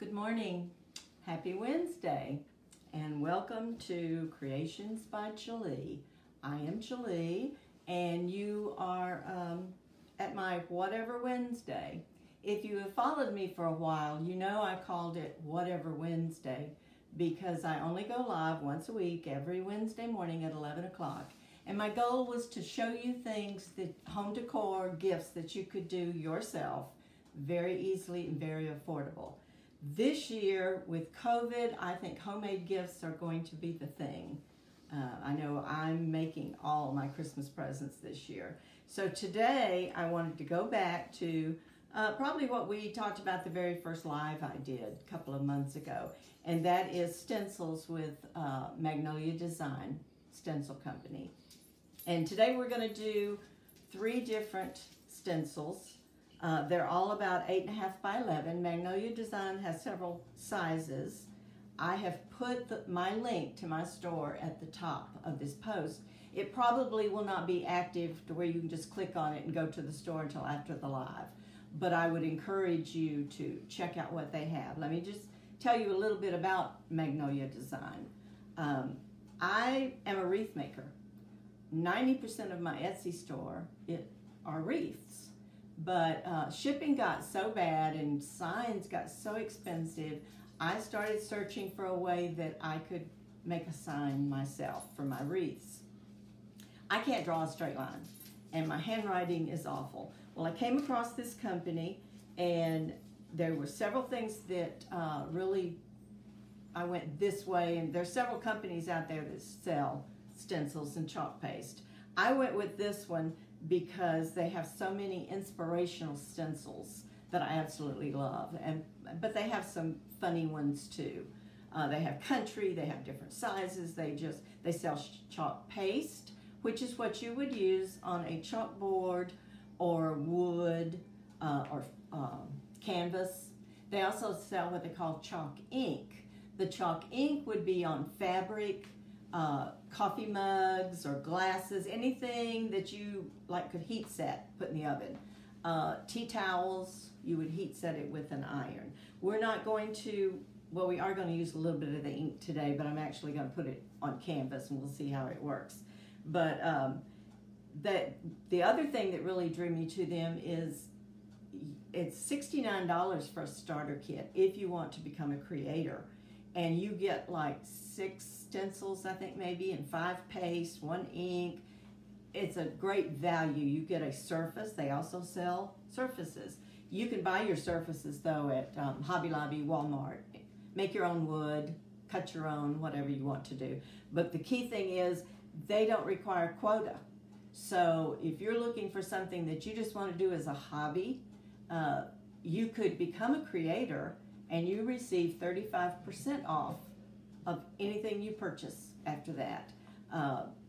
Good morning. Happy Wednesday and welcome to Creations by Gwili. I am Gwili and you are at my Whatever Wednesday. If you have followed me for a while, you know I called it Whatever Wednesday because I only go live once a week, every Wednesday morning at 11 o'clock. And my goal was to show you things, that home decor, gifts that you could do yourself very easily and very affordable. This year with COVID, I think homemade gifts are going to be the thing. I know I'm making all my Christmas presents this year. So today I wanted to go back to probably what we talked about the very first live I did a couple of months ago. And that is stencils with Magnolia Design Stencil Company. And today we're going to do 3 different stencils. They're all about 8.5 by 11. Magnolia Design has several sizes. I have put my link to my store at the top of this post. It probably will not be active to where you can just click on it and go to the store until after the live. But I would encourage you to check out what they have. Let me just tell you a little bit about Magnolia Design. I am a wreath maker. 90% of my Etsy store are wreaths. But shipping got so bad and signs got so expensive, I started searching for a way that I could make a sign myself for my wreaths. I can't draw a straight line, and my handwriting is awful. Well, I came across this company, and there were several things that really, I went this way, and there's several companies out there that sell stencils and chalk paste. I went with this one because they have so many inspirational stencils that I absolutely love, but they have some funny ones too. They have country, they have different sizes, they sell chalk paste, which is what you would use on a chalkboard or wood or canvas. They also sell what they call chalk ink. The chalk ink would be on fabric, coffee mugs or glasses, anything that you like could heat set, put in the oven. Tea towels, you would heat set it with an iron. We're not going to, well, we are going to use a little bit of the ink today, but I'm actually going to put it on canvas and we'll see how it works. But the other thing that really drew me to them is it's $69 for a starter kit if you want to become a creator. And you get like 6 stencils, I think maybe, and 5 paste, 1 ink. It's a great value. You get a surface. They also sell surfaces. You can buy your surfaces though at Hobby Lobby, Walmart. Make your own wood, cut your own, whatever you want to do. But the key thing is they don't require quota. So if you're looking for something that you just want to do as a hobby, you could become a creator and you receive 35% off of anything you purchase after that.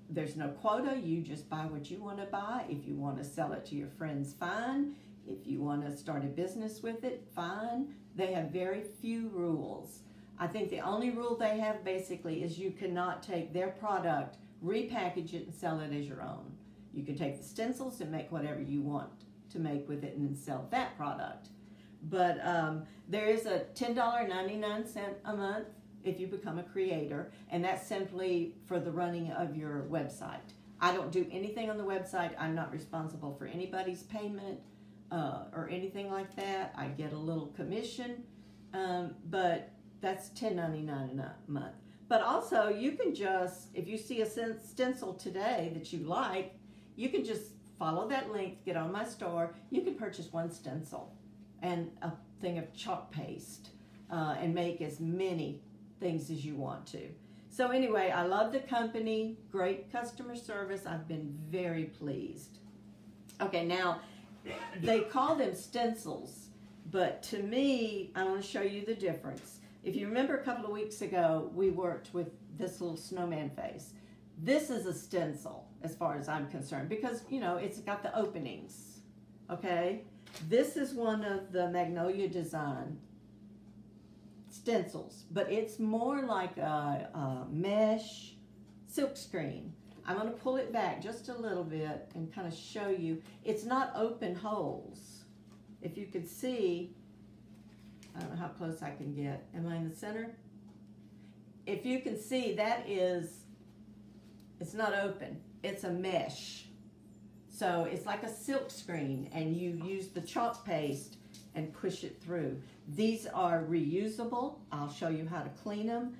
There's no quota. You just buy what you want to buy. If you want to sell it to your friends, fine. If you want to start a business with it, fine. They have very few rules. I think the only rule they have basically is you cannot take their product, repackage it, and sell it as your own. You can take the stencils and make whatever you want to make with it and then sell that product. But there is a $10.99 a month if you become a creator, and that's simply for the running of your website. I don't do anything on the website. I'm not responsible for anybody's payment or anything like that. I get a little commission, but that's $10.99 a month. But also, you can just, if you see a stencil today that you like, you can just follow that link, get on my store. You can purchase 1 stencil and a thing of chalk paste and make as many things as you want to. So anyway, I love the company, great customer service. I've been very pleased. Okay, now they call them stencils, but to me, I want to show you the difference. If you remember a couple of weeks ago, we worked with this little snowman face. This is a stencil as far as I'm concerned because, you know, it's got the openings, okay? This is one of the Magnolia Design stencils, but it's more like a mesh silk screen. I'm going to pull it back just a little bit and kind of show you. It's not open holes. If you could see, I don't know how close I can get. Am I in the center? If you can see, that is, it's not open. It's a mesh. So it's like a silk screen, and you use the chalk paste and push it through. These are reusable. I'll show you how to clean them.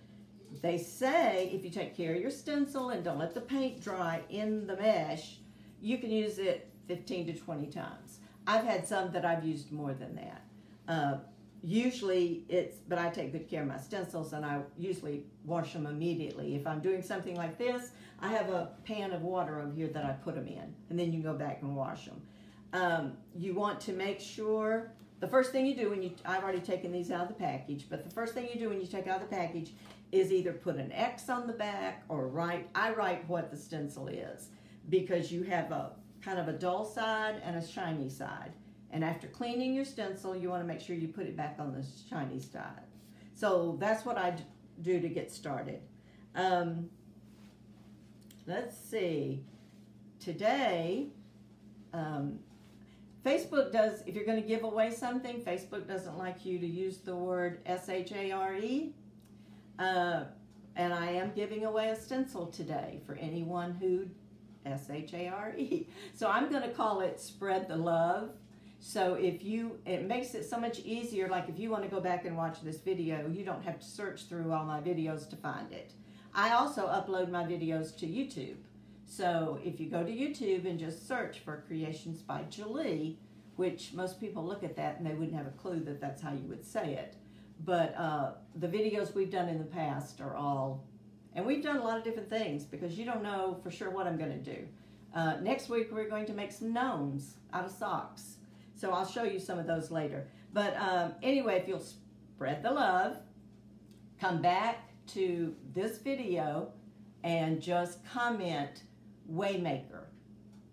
They say if you take care of your stencil and don't let the paint dry in the mesh, you can use it 15 to 20 times. I've had some that I've used more than that. Usually but I take good care of my stencils, and I usually wash them immediately. If I'm doing something like this, I have a pan of water over here that I put them in, and then you go back and wash them. You want to make sure, the first thing you do I've already taken these out of the package, but the first thing you do when you take out the package is either put an X on the back or I write what the stencil is, because you have a kind of a dull side and a shiny side. And after cleaning your stencil, you want to make sure you put it back on the shiny side. So that's what I do to get started. Let's see. Today, Facebook does, if you're going to give away something, Facebook doesn't like you to use the word S-H-A-R-E. And I am giving away a stencil today for anyone who S-H-A-R-E. So I'm going to call it Spread the Love. So it makes it so much easier, like if you want to go back and watch this video, you don't have to search through all my videos to find it. I also upload my videos to YouTube. So if you go to YouTube and just search for Creations by Julie, which most people look at that and they wouldn't have a clue that that's how you would say it. But the videos we've done in the past are all, and we've done a lot of different things because you don't know for sure what I'm going to do. Next week we're going to make some gnomes out of socks. So I'll show you some of those later. But anyway, if you'll spread the love, come back to this video and just comment Waymaker,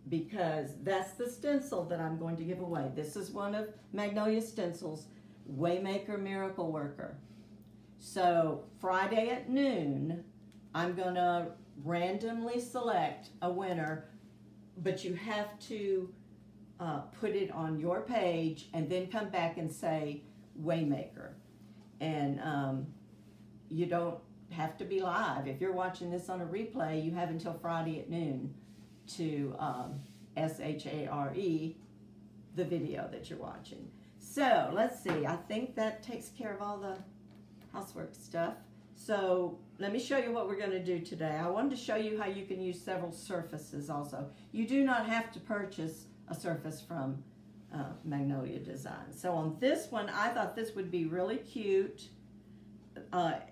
because that's the stencil that I'm going to give away. This is one of Magnolia stencils, Waymaker Miracle Worker. So Friday at noon, I'm going to randomly select a winner, but you have to put it on your page and then come back and say Waymaker. And you don't have to be live. If you're watching this on a replay, you have until Friday at noon to S-H-A-R-E the video that you're watching. So let's see, I think that takes care of all the housework stuff. So let me show you what we're going to do today. I wanted to show you how you can use several surfaces also. You do not have to purchase a surface from Magnolia Design. So on this one, I thought this would be really cute.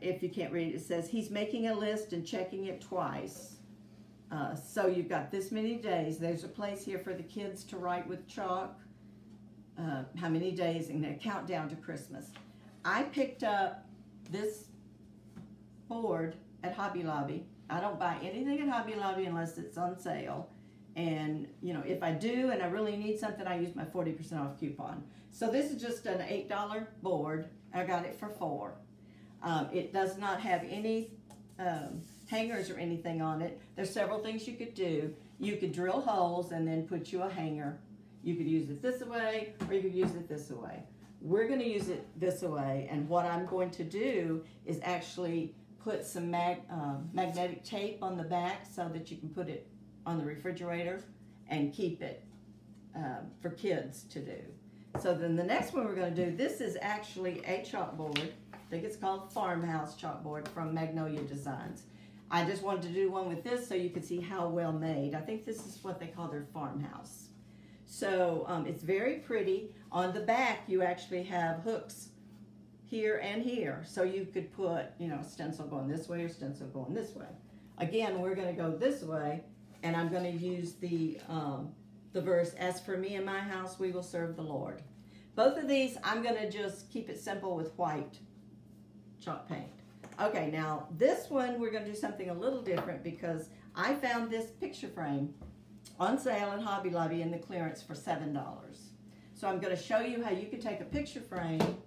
If you can't read it, it says he's making a list and checking it twice. So you've got this many days. There's a place here for the kids to write with chalk how many days, and a countdown to Christmas. I picked up this board at Hobby Lobby. I don't buy anything at Hobby Lobby unless it's on sale. And, you know, if I do and I really need something, I use my 40% off coupon. So this is just an $8 board. I got it for $4. It does not have any hangers or anything on it. There's several things you could do. You could drill holes and then put you a hanger. You could use it this way, or you could use it this way. We're going to use it this way, and what I'm going to do is actually put some magnetic tape on the back so that you can put it on the refrigerator and keep it for kids to do. So then the next one we're going to do, this is actually a chalkboard. I think it's called Farmhouse Chalkboard from Magnolia Designs. I just wanted to do one with this so you could see how well made. I think this is what they call their farmhouse. So it's very pretty. On the back you actually have hooks here and here. So you could put, you know, stencil going this way or stencil going this way. Again, we're going to go this way, and I'm going to use the verse, as for me and my house, we will serve the Lord. Both of these, I'm going to just keep it simple with white chalk paint. Okay, now this one, we're going to do something a little different because I found this picture frame on sale at Hobby Lobby in the clearance for $7. So I'm going to show you how you can take a picture frame,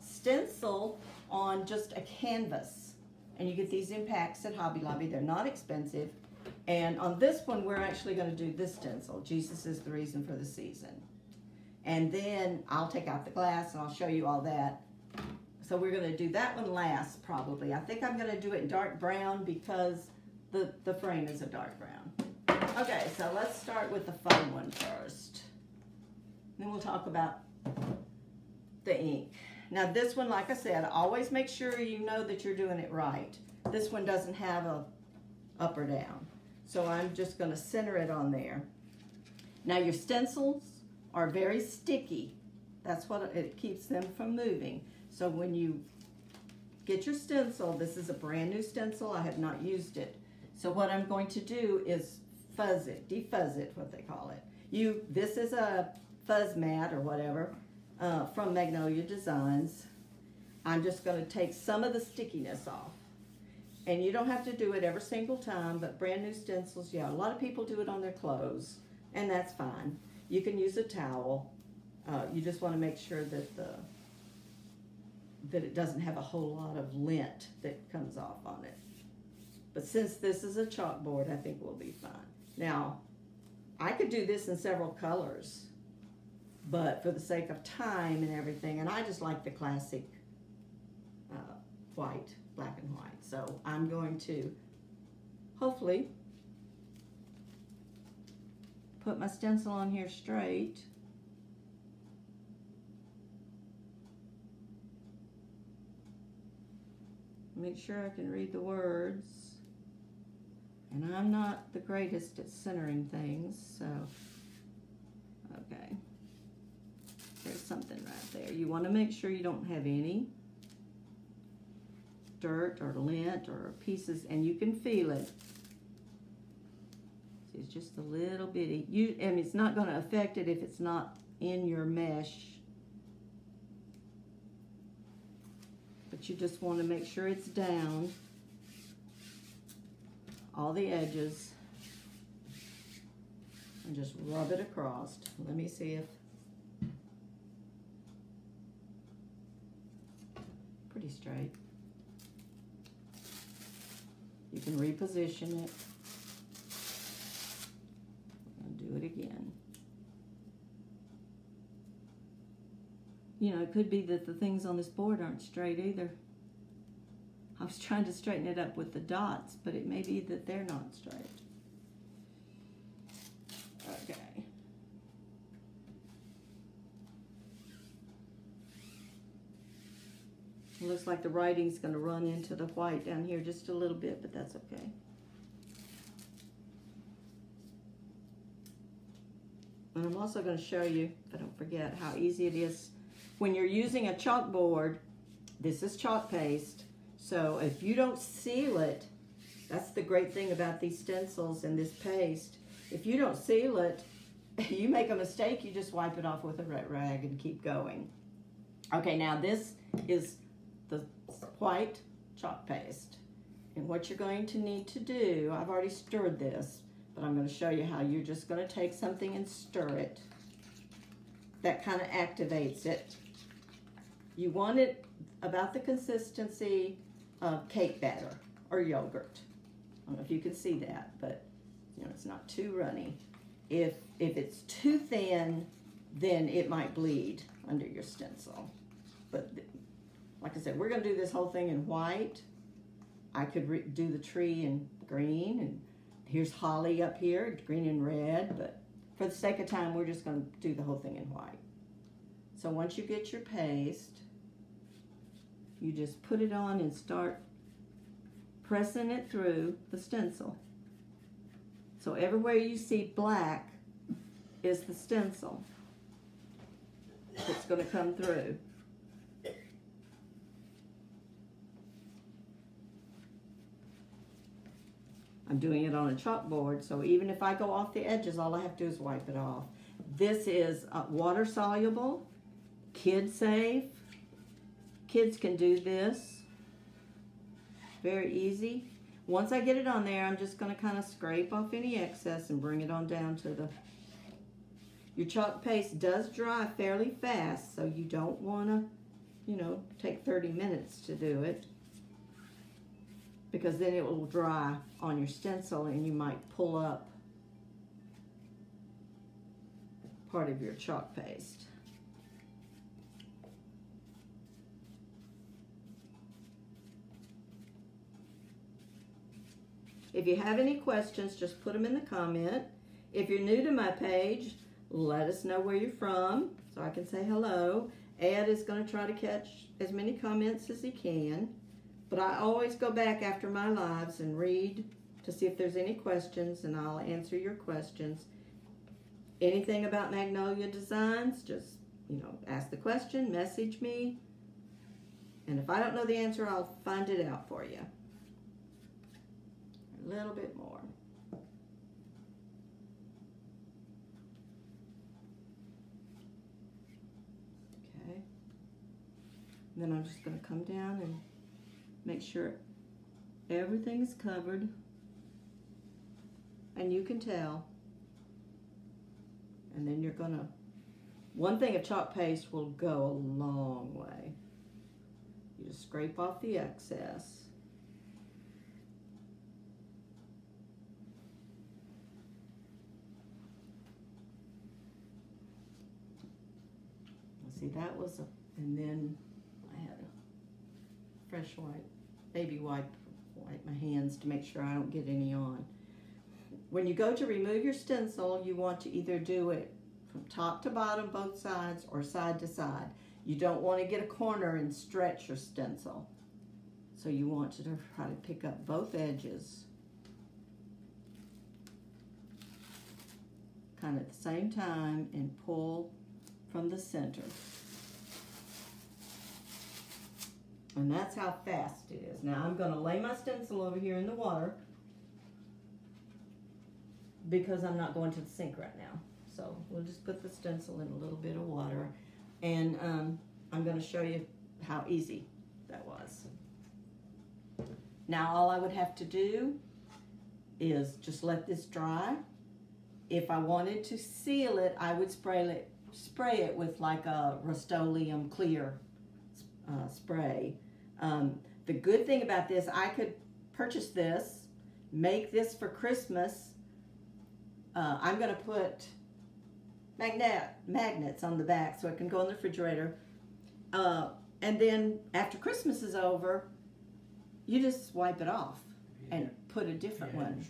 stencil on just a canvas, and you get these in packs at Hobby Lobby. They're not expensive. And on this one, we're actually going to do this stencil, Jesus is the reason for the season. And then I'll take out the glass and I'll show you all that So we're going to do that one last, probably. I think I'm going to do it in dark brown because the frame is a dark brown. Okay, so let's start with the fun one first. Then we'll talk about the ink. Now this one, like I said, always make sure you know that you're doing it right. This one doesn't have a up or down. So I'm just going to center it on there. Now your stencils are very sticky. That's what it keeps them from moving. So when you get your stencil, this is a brand new stencil. I have not used it. So what I'm going to do is fuzz it, defuzz it, what they call it. This is a fuzz mat or whatever from Magnolia Designs. I'm just going to take some of the stickiness off. And you don't have to do it every single time, but brand new stencils, yeah, a lot of people do it on their clothes, and that's fine. You can use a towel. You just want to make sure that it doesn't have a whole lot of lint that comes off on it. But since this is a chalkboard, I think we'll be fine. Now, I could do this in several colors, but for the sake of time and everything, and I just like the classic white, black and white. So I'm going to hopefully put my stencil on here straight. Make sure I can read the words. And I'm not the greatest at centering things, so, okay. There's something right there. You want to make sure you don't have any dirt or lint or pieces, and you can feel it. See, it's just a little bitty. And it's not going to affect it if it's not in your mesh. But you just want to make sure it's down all the edges and just rub it across. Let me see if pretty straight. You can reposition it and do it again. You know, it could be that the things on this board aren't straight either. I was trying to straighten it up with the dots, but it may be that they're not straight. Okay. It looks like the writing's going to run into the white down here just a little bit, but that's okay. And I'm also going to show you, if I don't forget, how easy it is. When you're using a chalkboard, this is chalk paste, so if you don't seal it, that's the great thing about these stencils and this paste. If you don't seal it, you make a mistake, you just wipe it off with a wet rag and keep going. Okay, now this is the white chalk paste. And what you're going to need to do, I've already stirred this, but I'm going to show you how you're just going to take something and stir it. That kind of activates it. You want it about the consistency of cake batter or yogurt. I don't know if you can see that, but you know, it's not too runny. If it's too thin, then it might bleed under your stencil. But like I said, we're going to do this whole thing in white. I could do the tree in green, and here's holly up here, green and red, but for the sake of time, we're just going to do the whole thing in white. So once you get your paste, you just put it on and start pressing it through the stencil. So everywhere you see black is the stencil that's going to come through. I'm doing it on a chalkboard, so even if I go off the edges, all I have to do is wipe it off. This is water soluble, kid safe. Kids can do this. Very easy. Once I get it on there, I'm just going to kind of scrape off any excess and bring it on down to the... Your chalk paste does dry fairly fast, so you don't want to, you know, take 30 minutes to do it, because then it will dry on your stencil and you might pull up part of your chalk paste. If you have any questions, just put them in the comment. If you're new to my page, let us know where you're from so I can say hello. Ed is going to try to catch as many comments as he can. But I always go back after my lives and read to see if there's any questions, and I'll answer your questions. Anything about Magnolia Designs, just, ask the question, message me. And if I don't know the answer, I'll find it out for you. A little bit more. Okay. Then I'm just going to come down and make sure everything is covered. And you can tell. And then you're going to, one thing of chalk paste will go a long way. You just scrape off the excess. See, that was and then I had a fresh baby wipe my hands to make sure I don't get any on. When you go to remove your stencil, you want to either do it from top to bottom, both sides, or side to side. You don't want to get a corner and stretch your stencil. So you want to try to pick up both edges kind of at the same time and pull from the center. And that's how fast it is. Now I'm going to lay my stencil over here in the water because I'm not going to the sink right now. So we'll just put the stencil in a little bit of water, and I'm going to show you how easy that was. Now all I would have to do is just let this dry. If I wanted to seal it, I would spray it with like a Rust-Oleum clear spray. The good thing about this, I could purchase this, make this for Christmas. I'm going to put magnets on the back so it can go in the refrigerator. And then after Christmas is over, you just wipe it off and put a different one.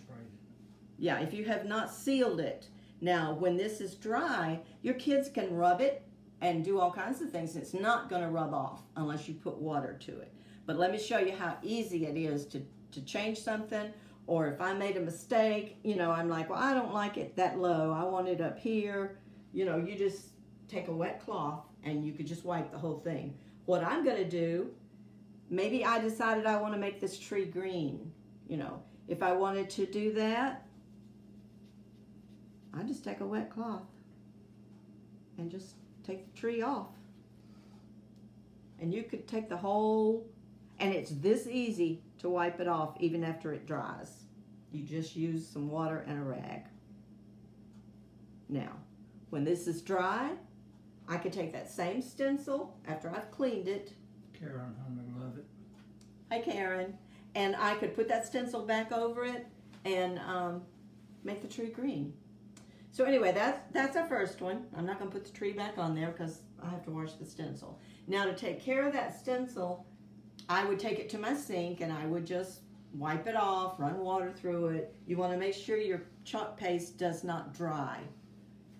Yeah, if you have not sealed it. Now, when this is dry, your kids can rub it and do all kinds of things. It's not going to rub off unless you put water to it. But let me show you how easy it is to change something. Or if I made a mistake, I'm like, well, I don't like it that low. I want it up here. You just take a wet cloth and you could just wipe the whole thing. What I'm going to do, maybe I decided I want to make this tree green. If I wanted to do that, I just take a wet cloth and just take the tree off. And you could take the whole, and it's this easy to wipe it off even after it dries. You just use some water and a rag. Now, when this is dry, I could take that same stencil after I've cleaned it. Karen, I love it. Hi, Karen. And I could put that stencil back over it and make the tree green. So anyway, that's our first one. I'm not going to put the tree back on there because I have to wash the stencil. Now to take care of that stencil, I would take it to my sink and I would just wipe it off, run water through it. You want to make sure your chalk paste does not dry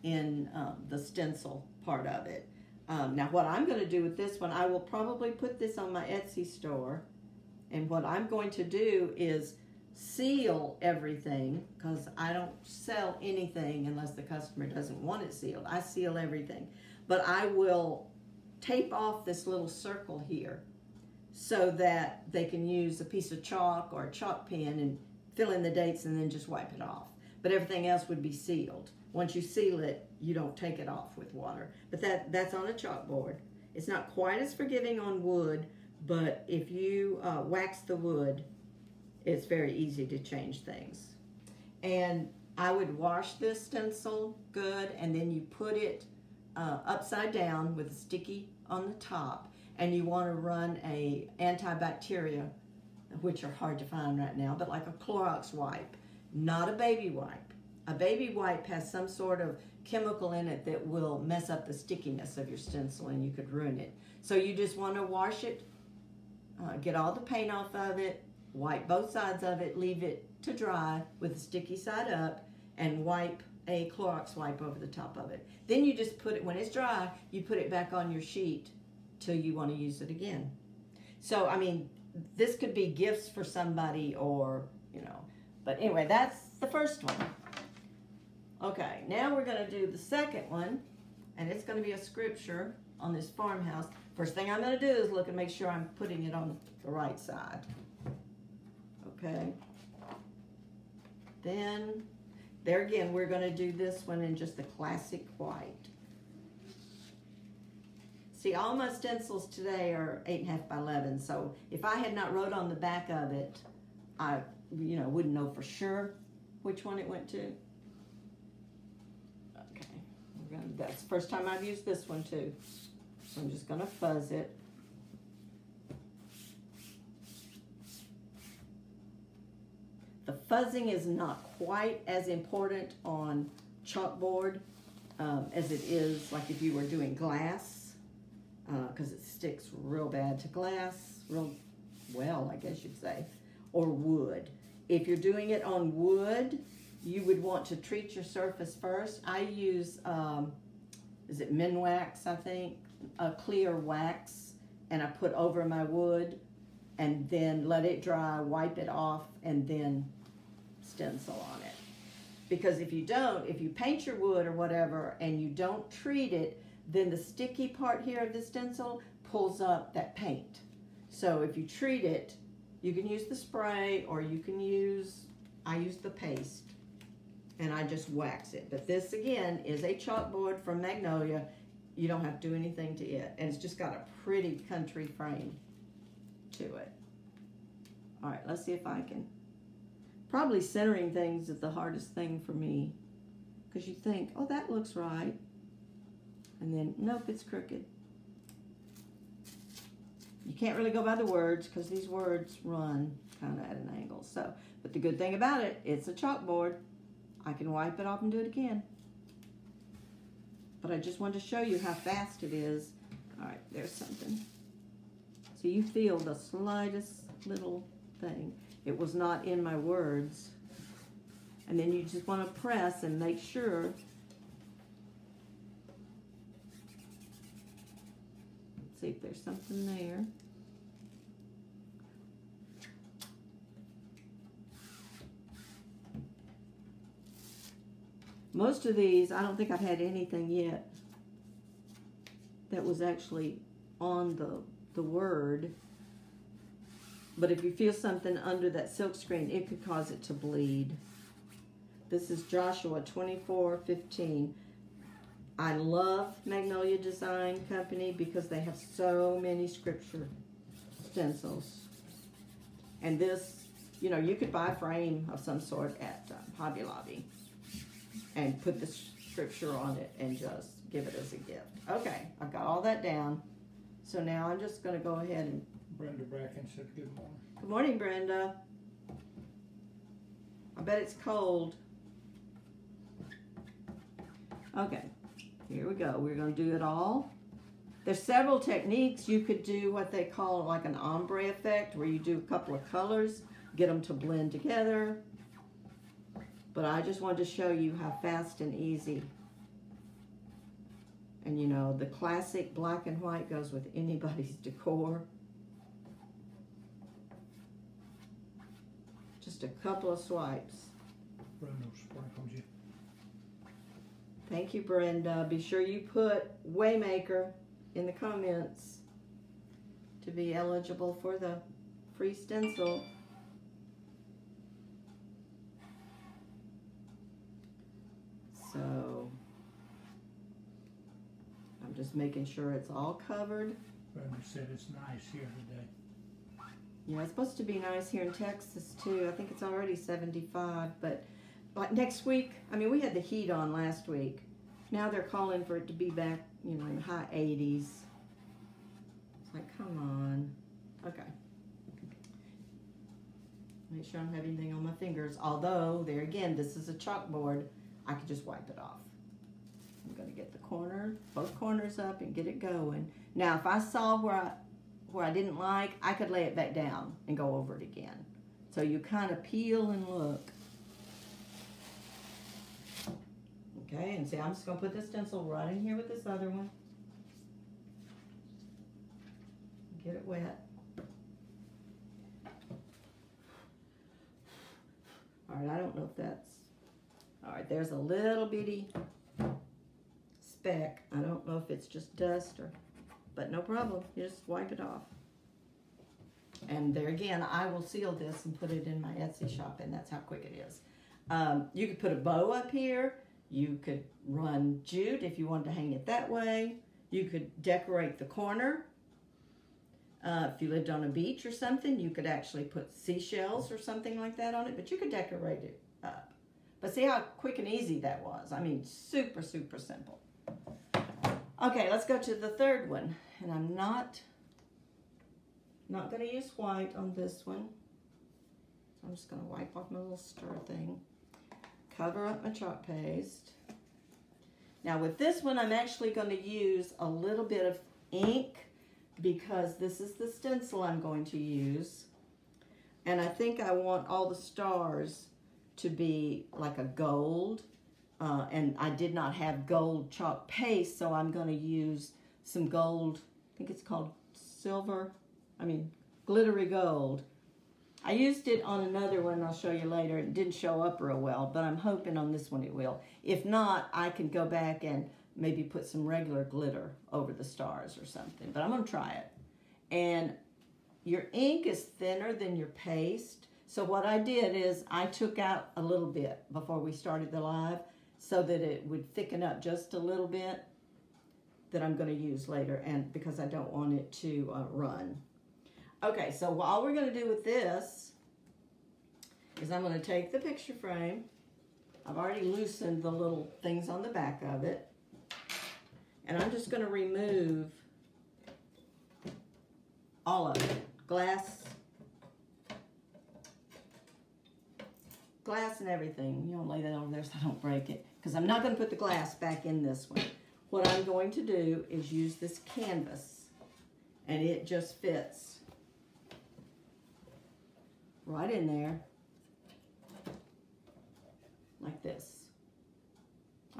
in the stencil part of it. Now what I'm going to do with this one, I will probably put this on my Etsy store. And what I'm going to do is seal everything, because I don't sell anything unless the customer doesn't want it sealed. I seal everything. But I will tape off this little circle here so that they can use a piece of chalk or a chalk pen and fill in the dates and then just wipe it off. But everything else would be sealed. Once you seal it, you don't take it off with water. But that's on a chalkboard. It's not quite as forgiving on wood, but if you wax the wood, it's very easy to change things. And I would wash this stencil good, and then you put it upside down with a sticky on the top, and you want to run a antibacterial, which are hard to find right now, but like a Clorox wipe, not a baby wipe. A baby wipe has some sort of chemical in it that will mess up the stickiness of your stencil and you could ruin it. So you just want to wash it, get all the paint off of it, wipe both sides of it, leave it to dry with the sticky side up, and wipe a Clorox wipe over the top of it. Then you just put it, when it's dry, you put it back on your sheet till you want to use it again. So, I mean, this could be gifts for somebody or, you know, but anyway, that's the first one. Okay, now we're going to do the second one, and it's going to be a scripture on this farmhouse. First thing I'm going to do is look and make sure I'm putting it on the right side. Okay. Then, there again, we're going to do this one in just the classic white. See, all my stencils today are 8.5 by 11, so if I had not wrote on the back of it, I, you know, wouldn't know for sure which one it went to. Okay, that's the first time I've used this one too. So I'm just going to fuzz it. The fuzzing is not quite as important on chalkboard as it is like if you were doing glass, because it sticks real bad to glass, real well, I guess you'd say, or wood. If you're doing it on wood, you would want to treat your surface first. I use, is it Minwax, I think, a clear wax, and I put over my wood, and then let it dry, wipe it off, and then stencil on it. Because if you don't, if you paint your wood or whatever and you don't treat it, then the sticky part here of the stencil pulls up that paint. So if you treat it, you can use the spray or you can use, I use the paste and I just wax it. But this again is a chalkboard from Magnolia. You don't have to do anything to it. And it's just got a pretty country frame to it. All right, let's see if I can. Probably centering things is the hardest thing for me, because you think, oh, that looks right. And then, nope, it's crooked. You can't really go by the words because these words run kind of at an angle. So, but the good thing about it, it's a chalkboard. I can wipe it off and do it again. But I just wanted to show you how fast it is. All right, there's something. So you feel the slightest little thing. It was not in my words. And then you just want to press and make sure. Let's see if there's something there. Most of these, I don't think I've had anything yet that was actually on the word. But if you feel something under that silk screen, it could cause it to bleed. This is Joshua 24:15. I love Magnolia Design Company because they have so many scripture stencils. And this, you know, you could buy a frame of some sort at Hobby Lobby and put the scripture on it and just give it as a gift. Okay, I've got all that down. So now I'm just going to go ahead and... Brenda Bracken said good morning. Good morning, Brenda. I bet it's cold. Okay, here we go. We're going to do it all. There's several techniques. You could do what they call like an ombre effect, where you do a couple of colors, get them to blend together. But I just wanted to show you how fast and easy. And you know, the classic black and white goes with anybody's decor. Just a couple of swipes. Brenda sprinkled you. Thank you, Brenda. Be sure you put Waymaker in the comments to be eligible for the free stencil. So, I'm just making sure it's all covered. Brenda said it's nice here today. Yeah, it's supposed to be nice here in Texas too. I think it's already 75, but like next week, I mean, we had the heat on last week. Now they're calling for it to be back, you know, in the high 80s. It's like, come on. Okay. Make sure I don't have anything on my fingers. Although, there again, this is a chalkboard. I could just wipe it off. I'm going to get the corner, both corners up and get it going. Now, if I saw where I didn't like, I could lay it back down and go over it again. So you kind of peel and look. Okay, and see, I'm just going to put this stencil right in here with this other one. Get it wet. All right, I don't know if that's... All right, there's a little bitty speck. I don't know if it's just dust or... But no problem. You just wipe it off. And there again, I will seal this and put it in my Etsy shop, and that's how quick it is. You could put a bow up here. You could run jute if you wanted to hang it that way. You could decorate the corner. If you lived on a beach or something, you could actually put seashells or something like that on it, but you could decorate it up. But see how quick and easy that was? I mean, super, super simple. Okay, let's go to the third one. And I'm not going to use white on this one. So I'm just going to wipe off my little stir thing. Cover up my chalk paste. Now with this one, I'm actually going to use a little bit of ink because this is the stencil I'm going to use. And I think I want all the stars to be like a gold. And I did not have gold chalk paste, so I'm going to use some gold. I think it's called glittery gold. I used it on another one I'll show you later. It didn't show up real well, but I'm hoping on this one it will. If not, I can go back and maybe put some regular glitter over the stars or something, but I'm going to try it. And your ink is thinner than your paste, so what I did is I took out a little bit before we started the live so that it would thicken up just a little bit that I'm going to use later, and because I don't want it to run. Okay, so all we're going to do with this is I'm going to take the picture frame. I've already loosened the little things on the back of it. And I'm just going to remove all of it. Glass and everything. You know, lay that over there so I don't break it. Because I'm not going to put the glass back in this one. What I'm going to do is use this canvas. And it just fits right in there, like this.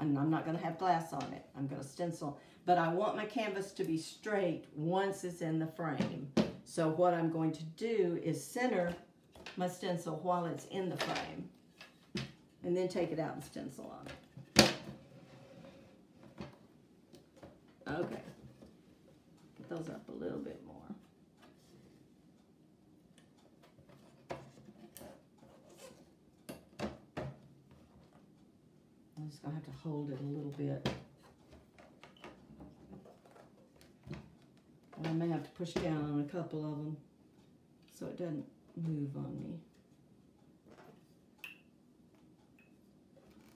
And I'm not going to have glass on it. I'm going to stencil. But I want my canvas to be straight once it's in the frame. So what I'm going to do is center my stencil while it's in the frame. And then take it out and stencil on it. Okay. Get those up a little bit more. I'm just going to have to hold it a little bit. And I may have to push down on a couple of them so it doesn't move on me.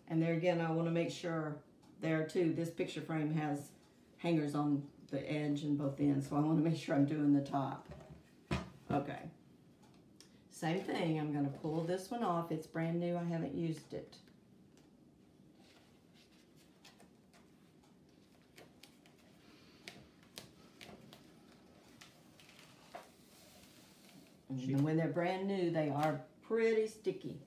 And there again, I want to make sure there too, this picture frame has hangers on the edge and both ends, so I want to make sure I'm doing the top. Okay. Same thing, I'm going to pull this one off. It's brand new, I haven't used it. And when they're brand new, they are pretty sticky.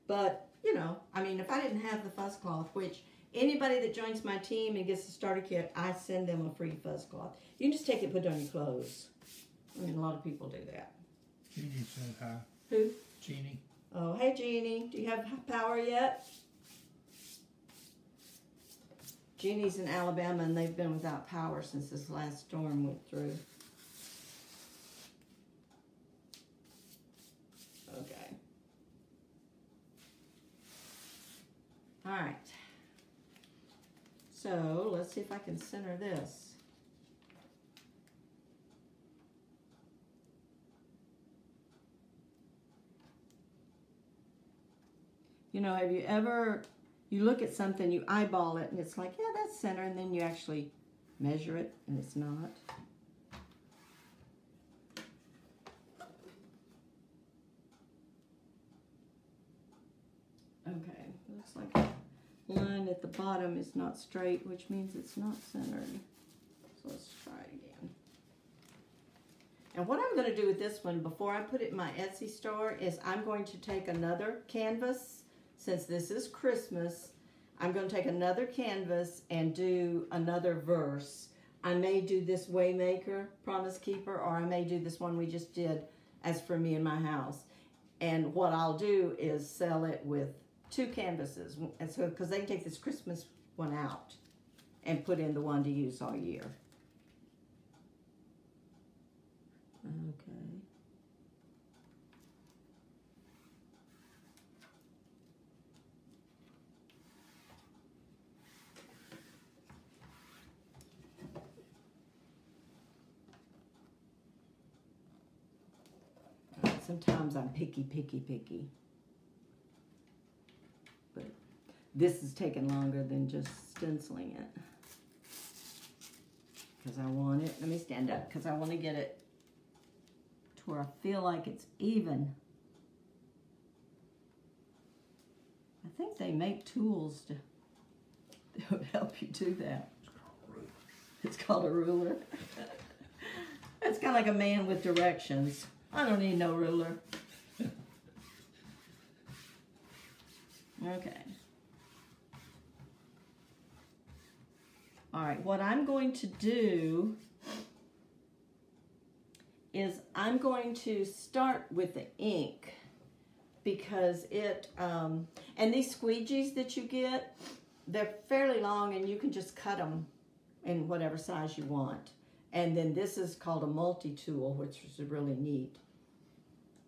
But, you know, I mean, if I didn't have the fuzz cloth, which anybody that joins my team and gets the starter kit, I send them a free fuzz cloth. You can just take it and put it on your clothes. I mean, a lot of people do that. Jeannie said hi. Who? Jeannie. Oh, hey, Jeannie. Do you have power yet? Jeannie's in Alabama, and they've been without power since this last storm went through. Okay. All right. So let's see if I can center this. You know, have you ever, you look at something, you eyeball it, and it's like, yeah, that's center, and then you actually measure it, and it's not. Okay, looks like the line at the bottom is not straight, which means it's not centered. So let's try it again. And what I'm going to do with this one before I put it in my Etsy store is I'm going to take another canvas. Since this is Christmas, I'm going to take another canvas and do another verse. I may do this Waymaker, Promise Keeper, or I may do this one we just did, As For Me in My House. And what I'll do is sell it with 2 canvases. And so, because they can take this Christmas one out and put in the one to use all year. Okay. Sometimes I'm picky. But this is taking longer than just stenciling it. Because I want it, let me stand up, because I want to get it to where I feel like it's even. I think they make tools to help you do that. It's called a ruler. It's kind of like a man with directions. I don't need no ruler. Okay. All right, what I'm going to do is I'm going to start with the ink because it, and these squeegees that you get, they're fairly long and you can just cut them in whatever size you want. And then this is called a multi-tool, which is really neat.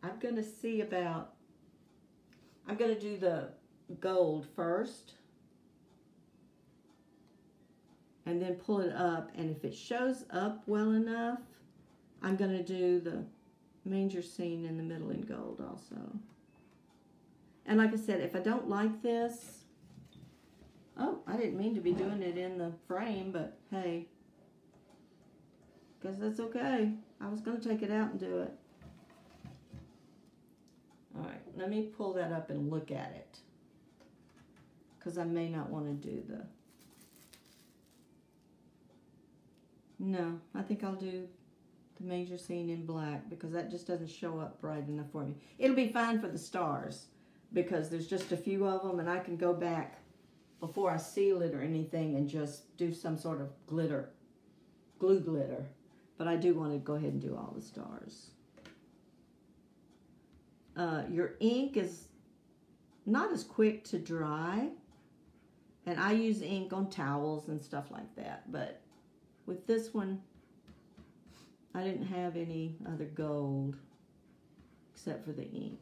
I'm going to see about, I'm going to do the gold first. And then pull it up. And if it shows up well enough, I'm going to do the manger scene in the middle in gold also. And like I said, if I don't like this, oh, I didn't mean to be doing it in the frame, but hey. Guess that's okay. I was going to take it out and do it. All right, let me pull that up and look at it. Because I may not want to do the... No, I think I'll do the manger scene in black because that just doesn't show up bright enough for me. It'll be fine for the stars because there's just a few of them and I can go back before I seal it or anything and just do some sort of glitter, glue glitter. But I do want to go ahead and do all the stars. Your ink is not as quick to dry. And I use ink on towels and stuff like that. But with this one, I didn't have any other gold except for the ink.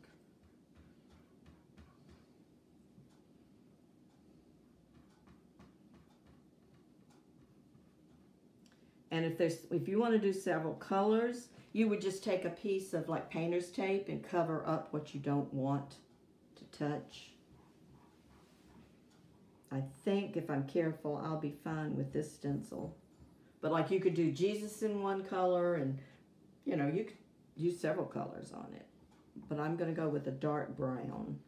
And if you want to do several colors, you would just take a piece of like painter's tape and cover up what you don't want to touch. I think if I'm careful, I'll be fine with this stencil. But like you could do Jesus in one color and, you know, you could use several colors on it. But I'm going to go with a dark brown.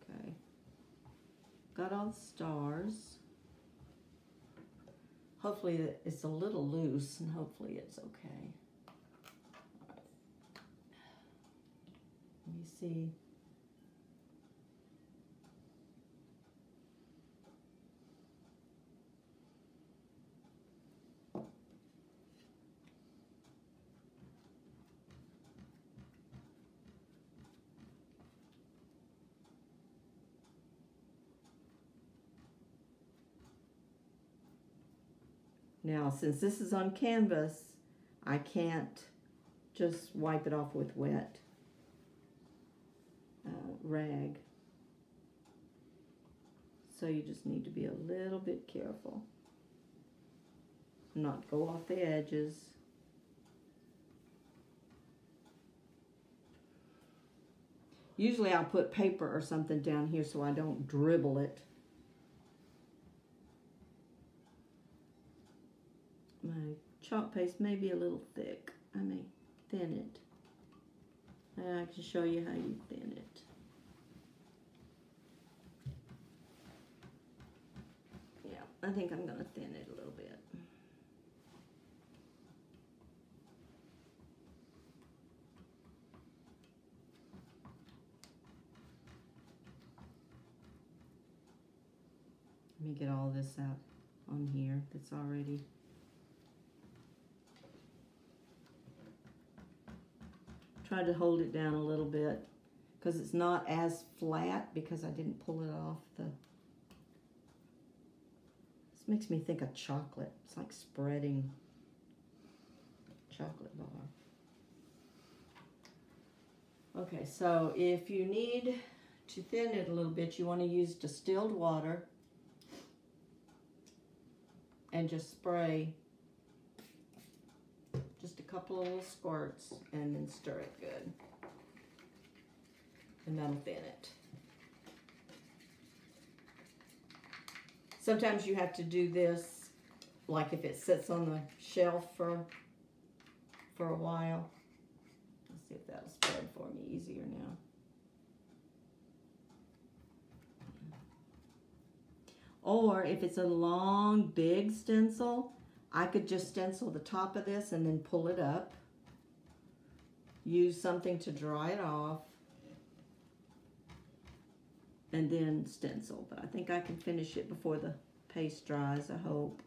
Okay. Got all the stars. Hopefully it's a little loose and hopefully it's okay. All right. Let me see. Now, since this is on canvas, I can't just wipe it off with wet rag. So you just need to be a little bit careful. Not go off the edges. Usually I'll put paper or something down here so I don't dribble it. My chalk paste may be a little thick. I may thin it. I can show you how you thin it. Yeah, I think I'm going to thin it a little bit. me get all this out on here that's already. Try to hold it down a little bit because it's not as flat because I didn't pull it off the. This makes me think of chocolate. It's like spreading chocolate bar. Okay, so if you need to thin it a little bit, you want to use distilled water and just spray just a couple of little squirts and then stir it good. And that'll thin it. Sometimes you have to do this, like if it sits on the shelf for a while. Let's see if that'll spread for me easier now. Or if it's a long, big stencil, I could just stencil the top of this and then pull it up. Use something to dry it off. And then stencil. But I think I can finish it before the paste dries, I hope.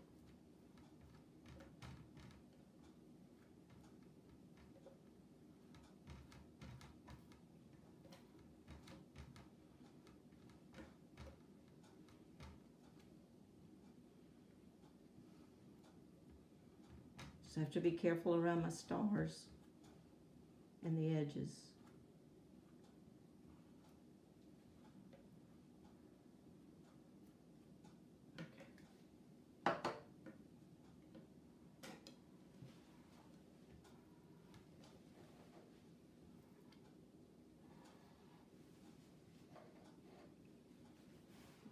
Just have to be careful around my stars and the edges.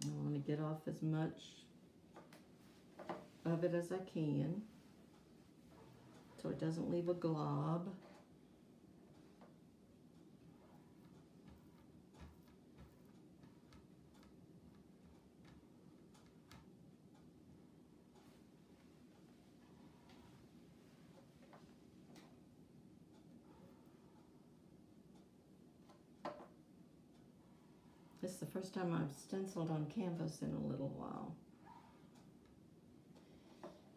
I want to get off as much of it as I can so it doesn't leave a glob. This is the first time I've stenciled on canvas in a little while.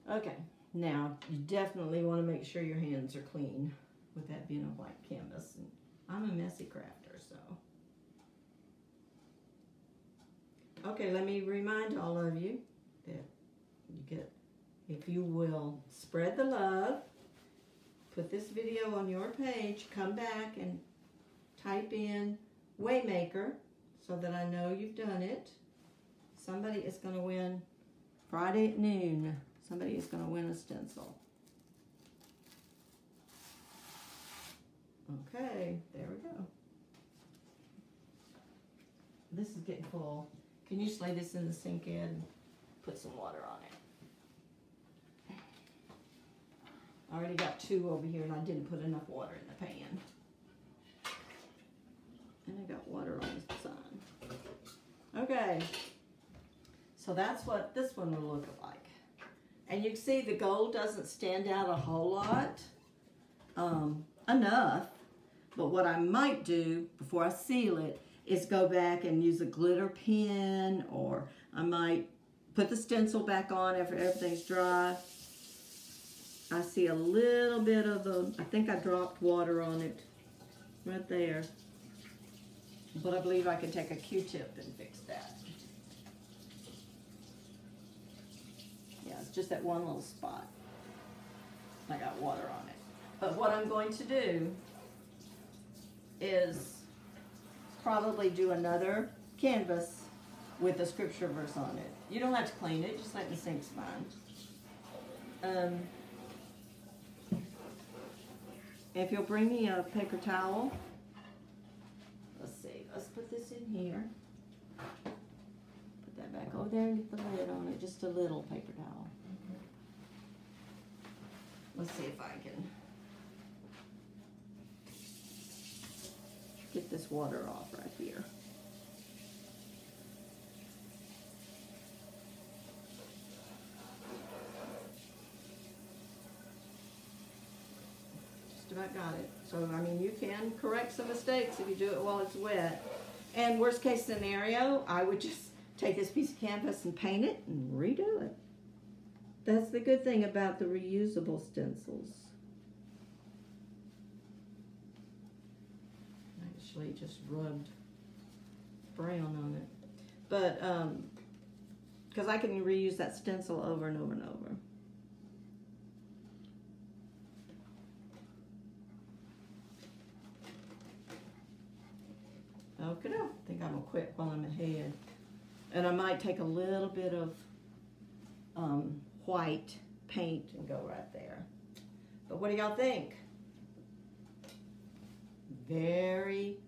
Okay, now you definitely want to make sure your hands are clean with that being a white canvas. And I'm a messy crafter, so. Okay, let me remind all of you that you get, if you will, spread the love, put this video on your page, come back and type in Waymaker, so that I know you've done it. Somebody is going to win Friday at noon. Somebody is going to win a stencil. Okay, there we go. This is getting full. Can you just lay this in the sink, Ed, and put some water on it? I already got 2 over here, and I didn't put enough water in the pan. And I got water on the side. Okay, so that's what this one will look like. And you can see the gold doesn't stand out a whole lot, enough. But what I might do before I seal it is go back and use a glitter pen, or I might put the stencil back on after everything's dry. I see a little bit of I think I dropped water on it right there. But I believe I can take a Q-tip and fix that. Yeah, it's just that one little spot. I got water on it. But what I'm going to do is probably do another canvas with a scripture verse on it. You don't have to clean it, just let the sink's fine. If you'll bring me a paper towel. Let's see, let's put this in here. Put that back over there and get the lid on it, just a little paper towel. Let's see if I can get this water off right here. Just about got it. So, I mean, you can correct some mistakes if you do it while it's wet. And worst case scenario, I would just take this piece of canvas and paint it and redo it. That's the good thing about the reusable stencils. Actually just rubbed brown on it. But, because I can reuse that stencil over and over and over. Okay, I think I'm gonna quit while I'm ahead. And I might take a little bit of white paint and go right there. But what do y'all think? Very,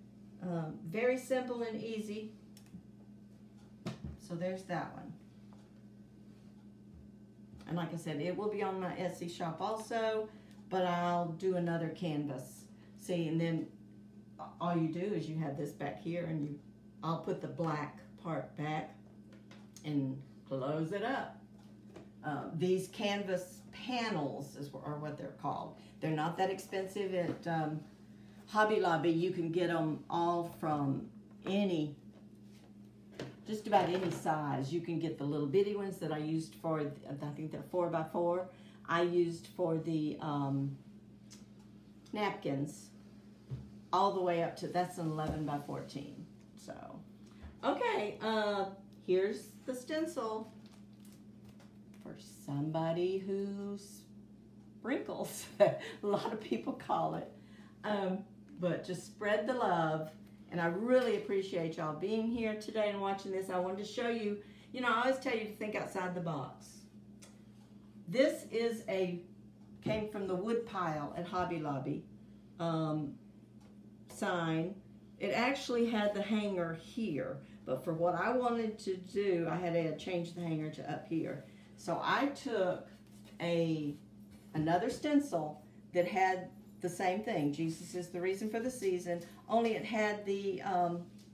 very simple and easy. So there's that one. And like I said, it will be on my Etsy shop also, but I'll do another canvas. See, and then all you do is you have this back here, and I'll put the black part back and close it up. These canvas panels are what they're called. They're not that expensive at Hobby Lobby. You can get them all from just about any size. You can get the little bitty ones that I used for, I think they're 4x4. I used for the napkins, all the way up to, that's an 11x14. So, okay, here's the stencil for somebody who sprinkles. A lot of people call it. But just spread the love. And I really appreciate y'all being here today and watching this. I wanted to show you, you know, I always tell you to think outside the box. This is came from the wood pile at Hobby Lobby sign. It actually had the hanger here, but for what I wanted to do, I had to change the hanger to up here. So I took another stencil that had the same thing. Jesus is the reason for the season, only it had the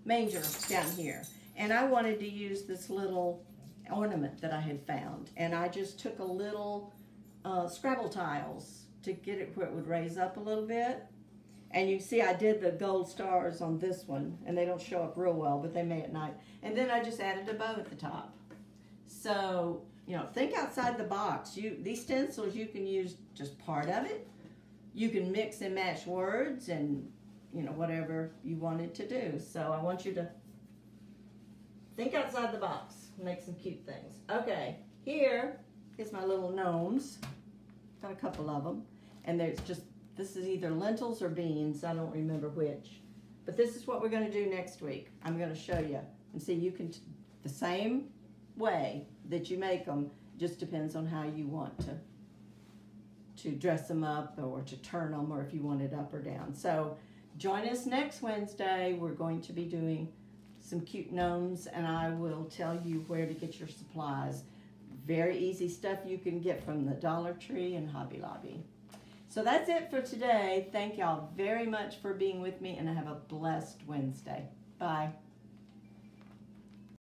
manger down here. And I wanted to use this little ornament that I had found. And I just took a little Scrabble tiles to get it where it would raise up a little bit. And you see I did the gold stars on this one, and they don't show up real well, but they may at night. And then I just added a bow at the top. So, you know, think outside the box. These stencils, you can use just part of it. You can mix and match words and, you know, whatever you wanted to do. So I want you to think outside the box, make some cute things. Okay, here is my little gnomes. Got a couple of them. And there's just, this is either lentils or beans. I don't remember which. But this is what we're going to do next week. I'm going to show you. And see, you can, the same way that you make them, just depends on how you want to dress them up or to turn them, or if you want it up or down. So join us next Wednesday. We're going to be doing some cute gnomes, and I will tell you where to get your supplies. Very easy stuff you can get from the Dollar Tree and Hobby Lobby. So that's it for today. Thank y'all very much for being with me, and have a blessed Wednesday. Bye.